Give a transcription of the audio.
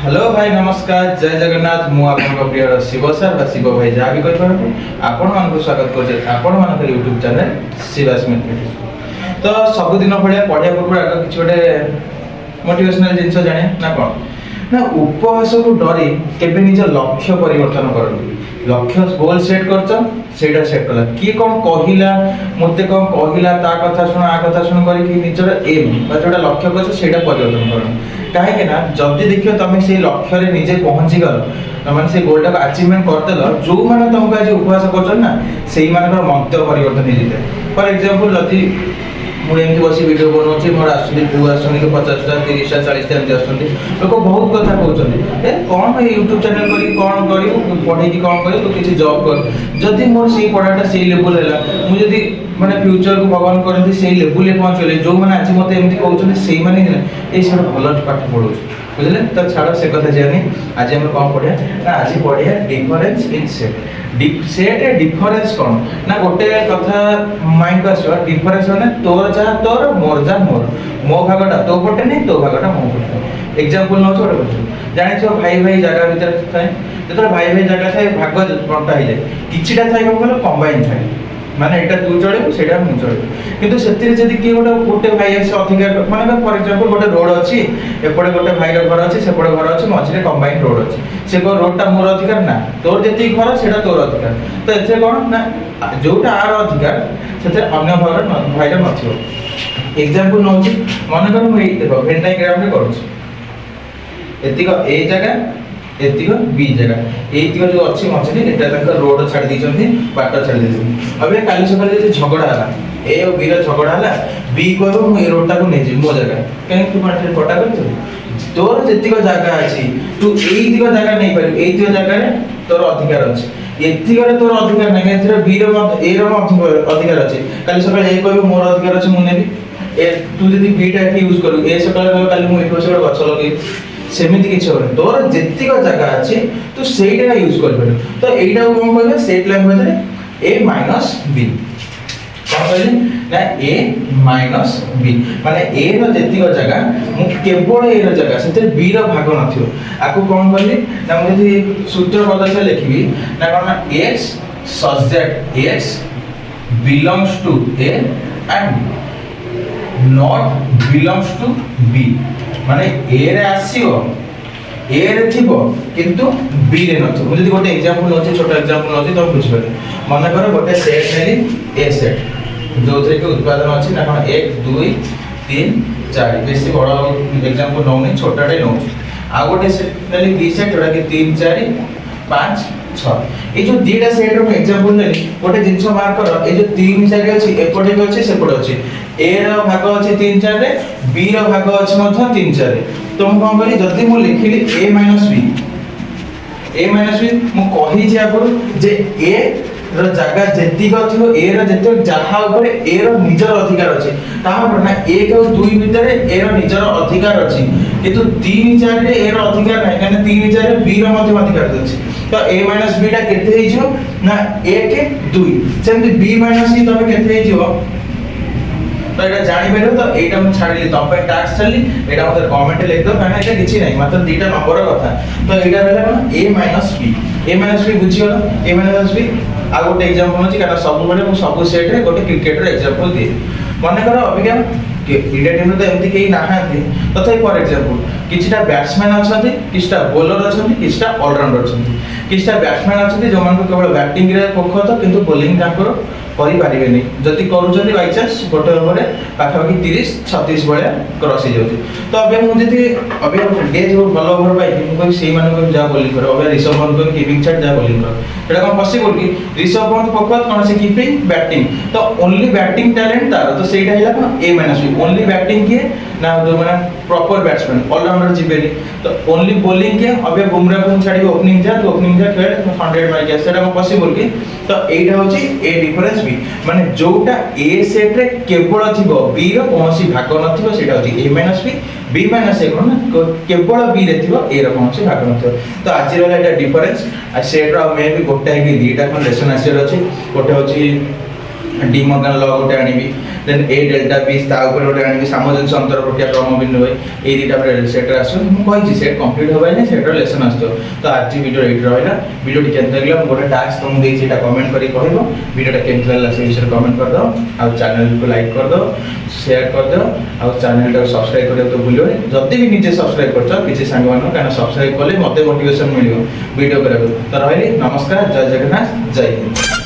Hello भाई नमस्कार जय जगन्नाथ मु आपन प्रिय शिव सर बा शिव भाई जहाँ भी कह आपण मान स्वागत कर आपण मान यूट्यूब चैनल शिवास मैथमेटिक्स। तो सबुदिन भाया पढ़िया पूर्व आगे किसी गोटे मोटिवेशनल जिन जाने ना कौन ना उपहास को डरी केबे निज लक्ष्य परिवर्तन करनी लक्ष्य गोल सेट कर सेटा सेट कला किए कौन कहला मते कौन कहला ता कथा सुन आ कथा सुन करके निजर एम बा जोटा लक्ष्य कर सेटा परिवर्तन कर कहीं ना जल्दी देखियो तुम से लक्ष्य रे निजे पहुंची गल माने से गोलटा को अचीवमेंट करदेल जो मैंने तुमको आज उपहास कर ना से मंतव्य परिवर्तन हो जाए। फॉर एग्जांपल जदि मुझे एमती बस वीडियो बनाऊँ मोर आसुँच भ्यू आसुँच 50टा 30टा 40टा एमती आसुँच लोक बहुत कथा कहते कौन यूट्यूब चैनल करी कौन करी पढ़े कौन कर तू किसी जॉब कर जदि मोर से पढ़ाटा से लेवल है मुझे माने फ्यूचर को भगवान करती से लेवल पहुँचले जो मैंने आज मत एमती कहते से ये सब भल पाठ पढ़ू बुझे तो छाड़ से कथा जानी आज आम कौन पढ़िया ना आज पढ़िया difference in set set difference कौन ना गोटे कथा माइंड को आसो डिफरेंस माने तोर जहाँ तोर मोर जहाँ मोर मो भागटा तो पटे नहीं तो भागटा मो पटे एग्जांपल नौ गोटे बुझ जानी भाई भाई जगह भीतर थाए जो भाई भाई जगह थाए भाग बंटा हो जाए किछिटा थाए कौन कहल कंबाइन थाए माने एटा तू चढ़ू सेटा मु चढ़ू किंतु सेतिर जदि कि गोटे भाई आसे अधिकार माने फॉर एग्जांपल गोटे रोड अछि एपटे गोटे भाई रो घर अछि सेपटे घर अछि मझिरे कंबाइन रोड अछि से को रोडटा मोर अधिकार ना तोर जति घर सेटा तोर अधिकार तो एथे कोन ना जोटा आर अधिकार सेते अन्य भाई रो नथियो एग्जांपल नउछि माने कर मु देखो वेन डायग्राम रे करूछि एतिक ए जगह एतिक बी जगह एतिक जो अछि मछली एटा तक रोड छाड़ दी बाट छाड़ दी अबे काली सकाल जे झगड़ा हला ए और बी रो झगड़ा हला बी कहबो मु ए रोडटा को नै जी मो जगह कहीं तू माटे पटा कर तोर जेतिक जगह अछि तू एतिक जगह नै पारि एतिक जगह रे तोर अधिकार अछि एतिक रे तोर अधिकार नै एथिरे बी रो ए रो अधिकार अछि काली सकाल ए कहबो मोर अधिकार अछि मु नेबी ए तू जदी बी टा यूज करू ए सकाल काली मु एठो से गछ लगे सेमिति किछ होय तोर जेतिक जगह अछि तू सेटा यूज कर पारे तो एटा को कोन कहबे सेट लैंग्वेज रे a माइनस b कोन कहले ना a माइनस b माने a रो जेतिक जगह मु केवल a रो जगह सेते b रो भाग नथियो आको कोन कहले ना मु जदी सूत्र पद्धति लिखबी ना कोन x such that x belongs to a and not belongs to b माने ए रे आसीओ ए रे थिबो किंतु बी रे नथो मु जदी गोटे एग्जांपल नोचे छोटा एग्जांपल नोचे तो बुझ पारे माने कर गोटे सेट नेली ए सेट जोथरे के उत्पादन अछि ना कोन 1 2 3 4 बेसी बड़ एग्जांपल नौनी छोटाटे नौ आ गोटे सेट नेली बी सेट जोडा के 3 4 5 6 ए जो दीटा सेट रो एग्जांपल नेली गोटे जिंस मार्क कर ए जो 3 4 अछि एपटे भी अछि सेपटे अछि ए रो भाग अछि 3 4 रे बी रो भाग अछि मथ 3 4 रे तो हम कोन करी जदी मु लिखिली a b मु कहि जे आगु जे a रो जगह जेतिक थिबो a रो जेते जहा ऊपर a रो निजर अधिकार अछि ता पर ना 1 और 2 भीतर a रो निजर अधिकार अछि किंतु 3 4 रे a रो अधिकार नै काने 3 4 रे b रो मध्य अधिकार अछि तो a b टा केते हे जो ना 1 2 सेमति b c तबे केते हे जो तो एटा जानि बेरो तो एटा हम छाडिली तम पे टास्क छाडली एटा मते कमेंट लिख दो काना एटा किछि नै मात्र दुईटा नंबर कथा तो एटा रहला कोन a b बुझी गलो a b आ गोटे एग्जांपल अछि काना सब बेले मु सब सेट रे गोटे क्रिकेट रे एग्जांपल दे माने करो अबिका इंडिया टीम तो एमती केही नाहांती तथापि फॉर एग्जांपल किछटा बैट्समैन अछंती किछटा बॉलर अछंती किछटा ऑलराउंडर अछंती किछटा बैट्समैन अछंती जो मान को केवल बैटिंग रे पोखत किंतु बॉलिंग ताकर करि पारिबेनी जति करूछंती बाय चांस गोटे ओवर रे पाखापाखि 30 36 भलिया क्रॉस हो जाउछ तो अबे मु जति अबे डे जो भलो ओवर पाइ कि कोइ सेही माने को जा बॉलिंग करो अबे ऋषभ पंत को कीपिंग छाड़ जा बॉलिंग करो एटा कोन पॉसिबल कि ऋषभ पंत पकत कोन से कीपिंग बैटिंग तो ओनली बैटिंग टैलेंट तार तो सेटा हैला कोन a b ओनली बैटिंग के ना जो माने प्रॉपर बैट्समैन ऑलराउंडर जिबेनी तो ओनली बॉलिंग के अबे बुमराह को छाडी ओपनिंग जा तो ओपनिंग जा खेल 100 मार के सेटा कोन पॉसिबल कि तो एटा होची ए डिफरेंस बी माने जोटा ए सेट रे केवल थिबो बी रो कोनोसी भाग नथिबो सेटा होची a b b कोन केवल बी रे थिबो ए रो कोनोसी भाग नथिबो तो आज रो एटा डिफरेंस आ सेट रो मे भी गोटा कि दीटा कोन लेसन आसी अछि गोटे होची डी मॉर्गन लॉ गोटे आनिबी देन ए डेल्टा बी ता ऊपर गोटे आनिबी सामंजस्य अंतर प्रक्रिया क्रम बिंदु है ए दुटा सेट आसो मु कहि सेट कंप्लीट होबाय नै सेट लेसन आसतो तो आज वीडियो एट रहला वीडियो टी केन लागला मु गोटे टास्क तुम देई सेटा कमेंट करी कहबो वीडियोटा केन लागला से विषय कमेंट कर दो आ चैनल को लाइक कर दो शेयर कर दो आ चैनल को सब्सक्राइब करे तो भूलियो जति भी निजे सब्सक्राइब करछ किछि संग मानो काना सब्सक्राइब करले मते मोटिवेशन मिलियो वीडियो करे तो रहली नमस्कार जय जगन्नाथ जय हिंद।